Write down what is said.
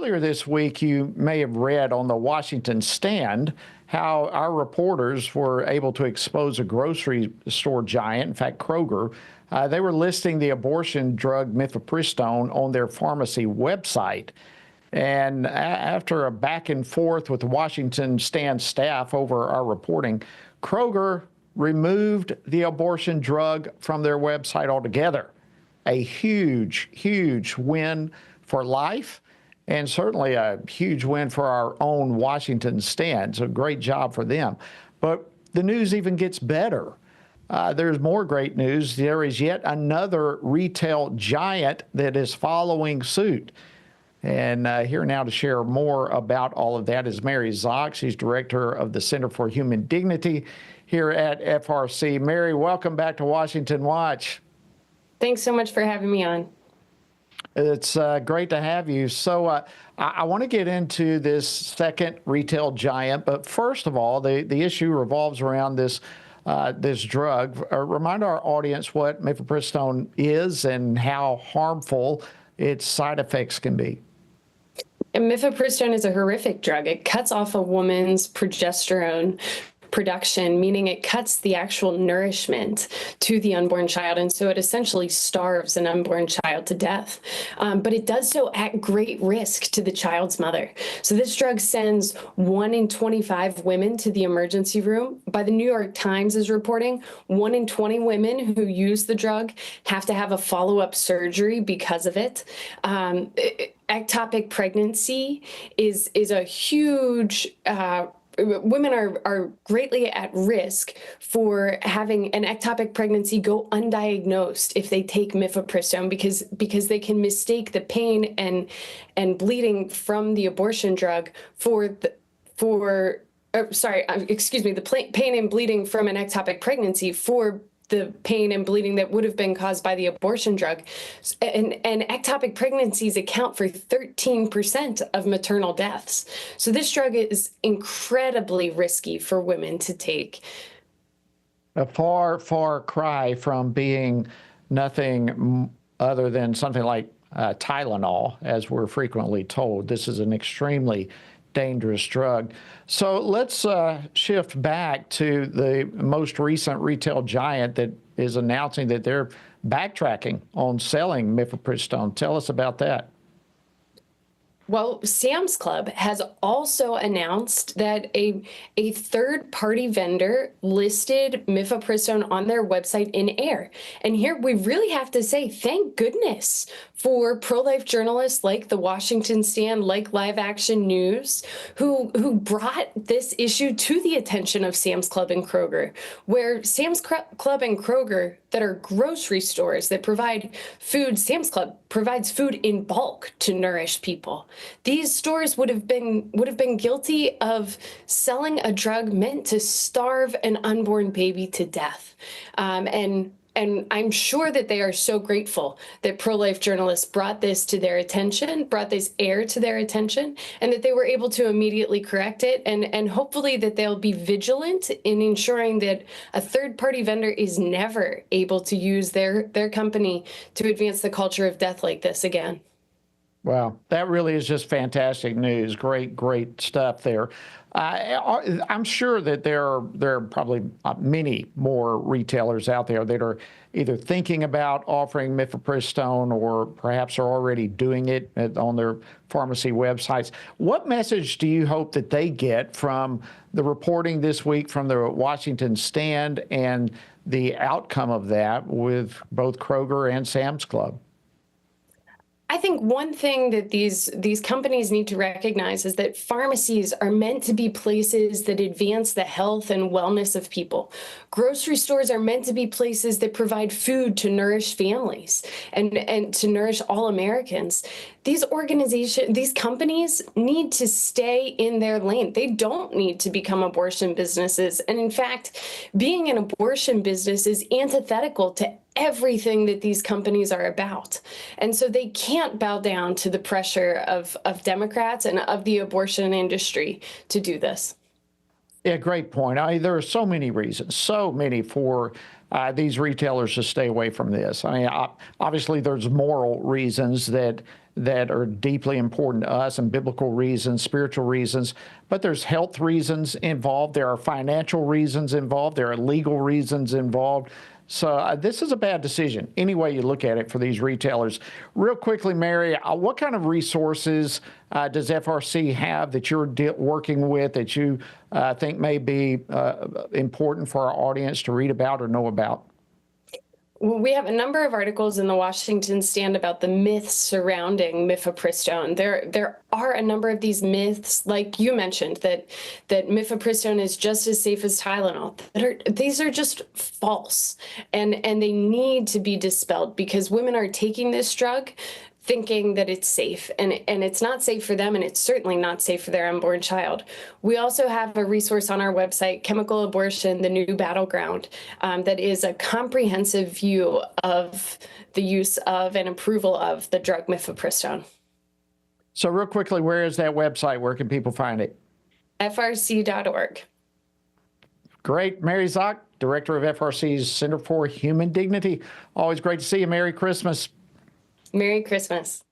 earlier this week, you may have read on the Washington Stand how our reporters were able to expose a grocery store giant, in fact, Kroger. They were listing the abortion drug mifepristone on their pharmacy website. And after a back and forth with the Washington Stand staff over our reporting, Kroger removed the abortion drug from their website altogether. A huge, huge win for life, and certainly a huge win for our own Washington Stand. So great job for them. But the news even gets better. There's more great news. There is yet another retail giant that is following suit. And here now to share more about all of that is Mary Szoch. She's director of the Center for Human Dignity here at FRC. Mary, welcome back to Washington Watch. Thanks so much for having me on. It's great to have you. So I want to get into this second retail giant, but first of all, the issue revolves around this drug. Remind our audience what mifepristone is and how harmful its side effects can be. And mifepristone is a horrific drug. It cuts off a woman's progesterone production, meaning it cuts the actual nourishment to the unborn child. And so it essentially starves an unborn child to death. But it does so at great risk to the child's mother. So this drug sends 1 in 25 women to the emergency room. By the New York Times is reporting, 1 in 20 women who use the drug have to have a follow-up surgery because of it. Ectopic pregnancy is a huge women are greatly at risk for having an ectopic pregnancy go undiagnosed if they take mifepristone because they can mistake the pain and bleeding from the abortion drug the pain and bleeding from an ectopic pregnancy for the pain and bleeding that would have been caused by the abortion drug. And ectopic pregnancies account for 13% of maternal deaths. So this drug is incredibly risky for women to take. A far, far cry from being nothing other than something like Tylenol, as we're frequently told. This is an extremely dangerous drug. So let's shift back to the most recent retail giant that is announcing that they're backtracking on selling mifepristone. Tell us about that. Well, Sam's Club has also announced that a third-party vendor listed mifepristone on their website in air. And here we really have to say thank goodness for pro-life journalists like the Washington Stand, like Live Action News, who brought this issue to the attention of Sam's Club and Kroger, where Sam's Club and Kroger that are grocery stores that provide food, Sam's Club provides food in bulk to nourish people. These stores would have been guilty of selling a drug meant to starve an unborn baby to death. And I'm sure that they are so grateful that pro-life journalists brought this to their attention, brought this air to their attention, and that they were able to immediately correct it. And hopefully that they'll be vigilant in ensuring that a third-party vendor is never able to use their company to advance the culture of death like this again. Wow, that really is just fantastic news. Great, great stuff there. I'm sure that there are probably many more retailers out there that are either thinking about offering mifepristone or perhaps are already doing it on their pharmacy websites. What message do you hope that they get from the reporting this week from the Washington Stand and the outcome of that with both Kroger and Sam's Club? I think one thing that these companies need to recognize is that pharmacies are meant to be places that advance the health and wellness of people. Grocery stores are meant to be places that provide food to nourish families and to nourish all Americans. These companies need to stay in their lane. They don't need to become abortion businesses. And in fact, being an abortion business is antithetical to everything that these companies are about. And so they can't bow down to the pressure of Democrats and of the abortion industry to do this. Yeah, great point. There are so many reasons, so many for these retailers to stay away from this. I mean, obviously there's moral reasons that that are deeply important to us, and biblical reasons, spiritual reasons, but there's health reasons involved. There are financial reasons involved. There are legal reasons involved. So this is a bad decision, any way you look at it, for these retailers. Real quickly, Mary, what kind of resources does FRC have that you're working with that you think may be important for our audience to read about or know about? We have a number of articles in the Washington Stand about the myths surrounding mifepristone. There are a number of these myths, like you mentioned, that mifepristone is just as safe as Tylenol. These are just false, and they need to be dispelled, because women are taking this drug thinking that it's safe, and it's not safe for them, and it's certainly not safe for their unborn child. We also have a resource on our website, Chemical Abortion, the New Battleground, that is a comprehensive view of the use of and approval of the drug mifepristone. So real quickly, where is that website? Where can people find it? frc.org. Great. Mary Szoch, Director of FRC's Center for Human Dignity. Always great to see you. Merry Christmas. Merry Christmas.